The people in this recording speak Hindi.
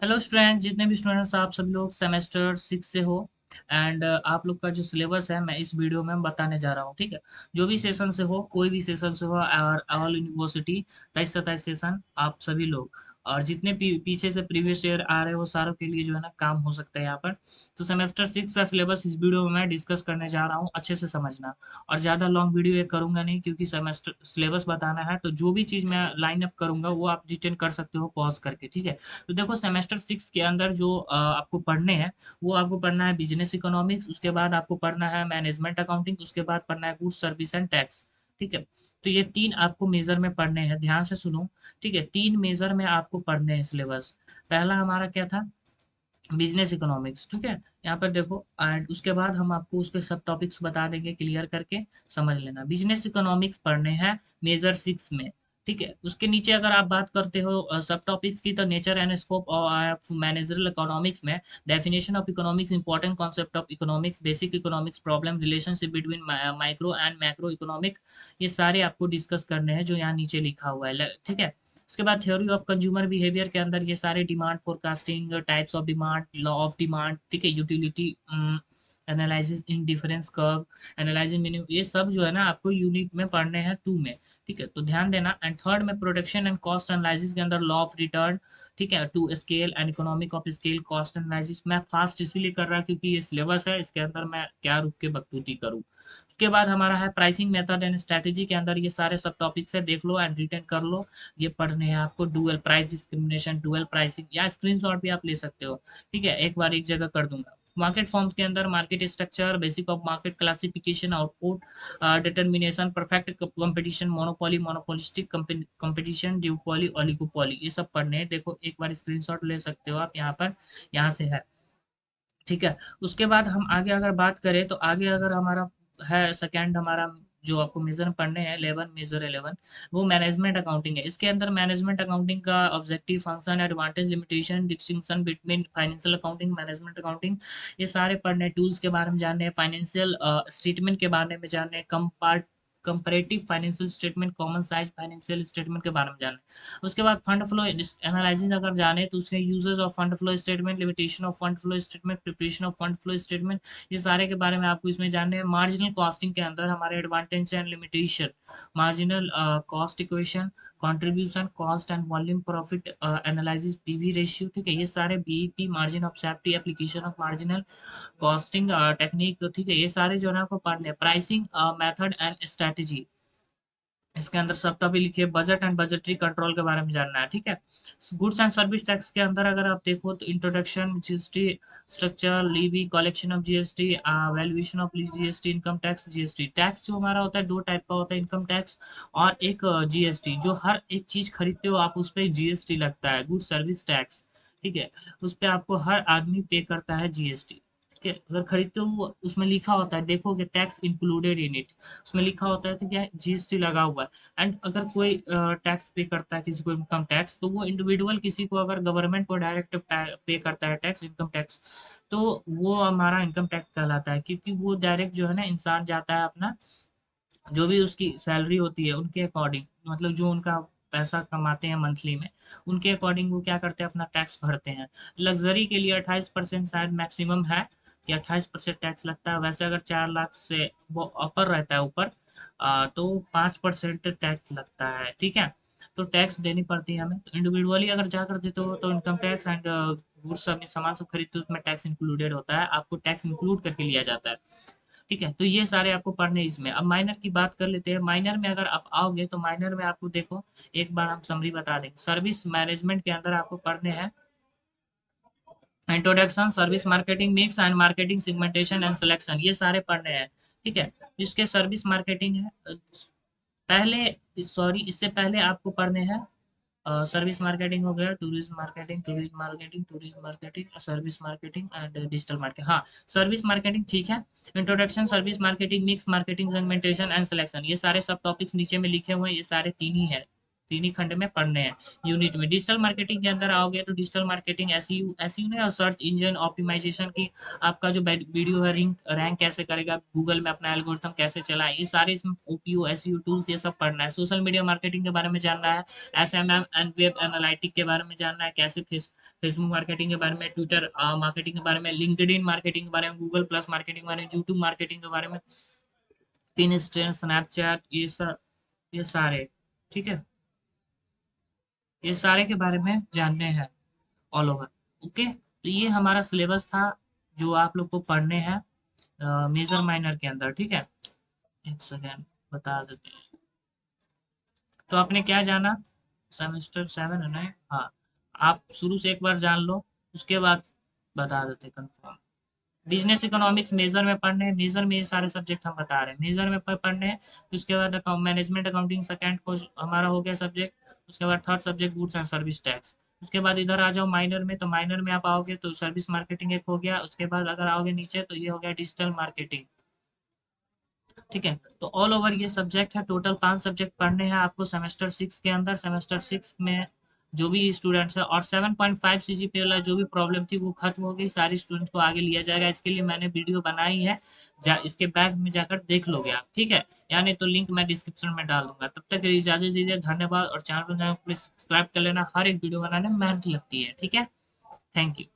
हेलो स्टूडेंट, जितने भी स्टूडेंट्स आप सब लोग सेमेस्टर 6 से हो एंड आप लोग का जो सिलेबस है मैं इस वीडियो में बताने जा रहा हूँ। ठीक है, जो भी सेशन से हो, कोई भी सेशन से हो, और ऑल यूनिवर्सिटी 23-27 सेशन आप सभी लोग, और जितने पीछे से प्रीवियस ईयर आ रहे हो सारों के लिए जो है ना काम हो सकता है यहाँ पर। तो सेमेस्टर 6 का सिलेबस इस वीडियो में मैं डिस्कस करने जा रहा हूँ, अच्छे से समझना। और ज़्यादा लॉन्ग वीडियो ये करूँगा नहीं, क्योंकि सेमेस्टर सिलेबस बताना है, तो जो भी चीज़ मैं लाइन अप करूँगा वो आप रिटेन कर सकते हो पॉज करके। ठीक है, तो देखो सेमेस्टर 6 के अंदर जो आपको पढ़ने हैं, वो आपको पढ़ना है बिजनेस इकोनॉमिक्स, उसके बाद आपको पढ़ना है मैनेजमेंट अकाउंटिंग, उसके बाद पढ़ना है गुड्स सर्विस एंड टैक्स। ठीक है, तो ये 3 आपको मेजर में पढ़ने हैं, ध्यान से सुनो। ठीक है, 3 मेजर में आपको पढ़ने हैं सिलेबस। पहला हमारा क्या था? Business economics. ठीक है, यहाँ पर देखो, एंड उसके बाद हम आपको उसके सब टॉपिक्स बता देंगे, क्लियर करके समझ लेना। बिजनेस इकोनॉमिक्स पढ़ने हैं मेजर 6 में। ठीक है, उसके नीचे अगर आप बात करते हो सब टॉपिक्स की, तो nature and scope of managerial economics में definition of economics, important concept of economics, basic economics problem, relationship between micro and macro economic, ये सारे आपको डिस्कस करने हैं जो यहाँ नीचे लिखा हुआ है। ठीक है, उसके बाद थ्योरी ऑफ कंज्यूमर बिहेवियर के अंदर ये सारे demand forecasting, types of demand, law of demand, ठीक है, utility analysis, in difference curve, analysing minimum, ये सब जो है ना आपको यूनिट में पढ़ने हैं 2 में। ठीक है, तो ध्यान देना। एंड थर्ड में प्रोडक्शन एंड कॉस्ट एनालिसिस के अंदर लॉ ऑफ रिटर्न, ठीक है, to scale and economic of scale cost analysis. मैं फास्ट इसीलिए कर रहा हूँ क्योंकि ये सिलेबस है, इसके अंदर मैं क्या रुक के बकचोदी करूँ। उसके बाद हमारा है प्राइसिंग मेथड एंड स्ट्रेटेजी, के अंदर ये सारे सब टॉपिक्स है, देख लो एंड रिटेन कर लो। ये पढ़ने हैं आपको। Dual price discrimination, dual pricing, या स्क्रीनशॉट भी आप ले सकते हो। ठीक है, एक बार एक जगह कर दूंगा। मार्केट फॉर्म्स के अंदर market structure, basic of market classification, output determination, perfect competition, monopoly, monopolistic competition, duopoly, oligopoly, ये सब पढ़ने हैं। देखो एक बार स्क्रीनशॉट ले सकते हो आप यहाँ पर, यहाँ से है। ठीक है, उसके बाद हम आगे अगर बात करें, तो आगे अगर हमारा है सेकंड, हमारा जो आपको मेजर पढ़ने हैं 11, मेजर 11, वो मैनेजमेंट अकाउंटिंग है। इसके अंदर मैनेजमेंट अकाउंटिंग का objective function, advantage, limitation, distinction between financial accounting, management accounting, ये सारे पढ़ने। टूल्स के बारे में जानने हैं, फाइनेंशियल स्टेटमेंट के बारे में जानने हैं, comparative financial statement, common size financial statement के बारे में जानना है। उसके बाद फंड फ्लो एनालिसिस अगर जाने, तो उसके uses of fund flow statement, limitation of fund flow statement, preparation of fund flow statement, ये सारे के बारे में आपको इसमें जानना है। मार्जिनल कॉस्टिंग के अंदर हमारे advantage and limitation, marginal cost equation, contribution, cost and volume, profit analysis, PV ratio, ठीक है, ये सारे BEP, margin of safety, application of marginal costing technique, ठीक है, ये सारे जो है ना आपको पढ़ने हैं। प्राइसिंग मेथड एंड स्ट्रेटेजी, इसके अंदर सब टॉपिक लिखिए। बजट एंड बजटरी कंट्रोल के बारे में जानना है। ठीक है, गुड्स एंड सर्विस टैक्स के अंदर अगर आप देखो, तो introduction, GST structure, levy, collection of GST, valuation of GST, income tax, GST. Tax जो हमारा होता है दो टाइप का होता है, इनकम टैक्स और एक जीएसटी। जो हर एक चीज खरीदते हो आप, उस पर जीएसटी लगता है, गुड सर्विस टैक्स। ठीक है, उस पर आपको हर आदमी पे करता है जीएसटी। ठीक है, अगर खरीदते हो उसमें लिखा होता है, देखोगे टैक्स इंक्लूडेड इन इट, उसमें लिखा होता है तो क्या है, जीएसटी लगा हुआ है। एंड अगर कोई टैक्स पे करता है किसी को, इनकम टैक्स, तो वो इंडिविजुअल किसी को अगर गवर्नमेंट को डायरेक्ट पे करता है टैक्स, इनकम टैक्स, तो वो हमारा इनकम टैक्स कहलाता है, क्योंकि वो डायरेक्ट जो है ना इंसान जाता है अपना, जो भी उसकी सैलरी होती है उनके अकॉर्डिंग, मतलब जो उनका पैसा कमाते हैं मंथली में, उनके अकॉर्डिंग वो क्या करते हैं, अपना टैक्स भरते हैं। लग्जरी के लिए 28% शायद मैक्सिमम है, कि 28% टैक्स लगता है। वैसे अगर 4 लाख से वो अपर रहता है, ऊपर तो 5% टैक्स लगता है। ठीक है, तो टैक्स देनी पड़ती है हमें। तो इंडिविजुअली अगर जाकर देते हो, तो इनकम टैक्स एंड गुड्स सब सामान सब खरीदते हो, उसमें टैक्स इंक्लूडेड होता है, आपको टैक्स इंक्लूड करके लिया जाता है। ठीक है, तो ये सारे आपको पढ़ने इसमें। अब माइनर की बात कर लेते हैं। माइनर में अगर आप आओगे, तो माइनर में आपको देखो, एक बार हम समरी बता दें। सर्विस मैनेजमेंट के अंदर आपको पढ़ने हैं introduction, service marketing, mix and marketing, segmentation and selection, ये सारे पढ़ने हैं। ठीक है, इसके सर्विस मार्केटिंग है पहले, सॉरी, इससे पहले आपको पढ़ने हैं सर्विस मार्केटिंग हो गया, tourism marketing, service marketing and digital marketing. हाँ, सर्विस मार्केटिंग ठीक है। Introduction, service marketing, mix marketing, segmentation and selection, ये सारे सब टॉपिक्स नीचे में लिखे हुए हैं, ये सारे 3 ही है। तीन ही खंड में पढ़ने हैं यूनिट में। डिजिटल मार्केटिंग के अंदर आओगे तो डिजिटल मार्केटिंग एसईओ ने और सर्च इंजन ऑप्टिमाइजेशन की आपका जो वीडियो है रैंक कैसे करेगा, गूगल में अपना एल्गोरिथम कैसे चलाए, ये सारे इसमें ओपीओ एसईओ टूल्स ये सब पढ़ना है। सोशल मीडिया मार्केटिंग के बारे में जानना है, एसएमएम एंड वेब एनालिटिक के बारे में जानना है, कैसे फेसबुक मार्केटिंग के बारे में, ट्विटर मार्केटिंग के बारे में, लिंक्डइन मार्केटिंग के बारे में, गूगल प्लस मार्केटिंग के बारे में, यूट्यूब मार्केटिंग के बारे में, पिनस्ट्रेन, स्नैपचैट, ये सारे, ठीक है, ये सारे के बारे में जानने हैं ऑल ओवर। ओके, तो ये हमारा सिलेबस था जो आप लोग को पढ़ने हैं मेजर माइनर के अंदर, ठीक है। एक सेकेंड बता देते हैं। तो आपने क्या जाना, सेमेस्टर 7 है ना, हाँ, आप शुरू से एक बार जान लो, उसके बाद बता देते कंफर्म। बिजनेस इकोनॉमिक्स मेजर में पढ़ने हैं, मेजर में ये सारे सब्जेक्ट हम बता रहे हैं, मेजर में पढ़ने हैं। फिर उसके बाद मैनेजमेंट अकाउंटिंग सेकेंड को हमारा हो गया सब्जेक्ट। उसके बाद third subject goods and service tax. उसके बाद इधर आ जाओ माइनर में, तो माइनर में आप आओगे तो सर्विस मार्केटिंग एक हो गया। उसके बाद अगर आओगे नीचे तो ये हो गया डिजिटल मार्केटिंग, ठीक है। तो ऑल ओवर ये सब्जेक्ट है, टोटल 5 सब्जेक्ट पढ़ने हैं आपको सेमेस्टर 6 के अंदर। सेमेस्टर 6 में जो भी स्टूडेंट्स है, और 7.5 सीजीपीए वाला जो भी प्रॉब्लम थी वो खत्म हो गई, सारी स्टूडेंट को आगे लिया जाएगा। इसके लिए मैंने वीडियो बनाई है, इसके बैग में जाकर देख लोगे आप, ठीक है। यानी तो लिंक मैं डिस्क्रिप्शन में डाल दूंगा। तब तक के लिए इजाजत दीजिए, धन्यवाद। और चैनल को प्लीज सब्सक्राइब कर लेना, हर एक वीडियो बनाने में मेहनत लगती है, ठीक है। Thank you.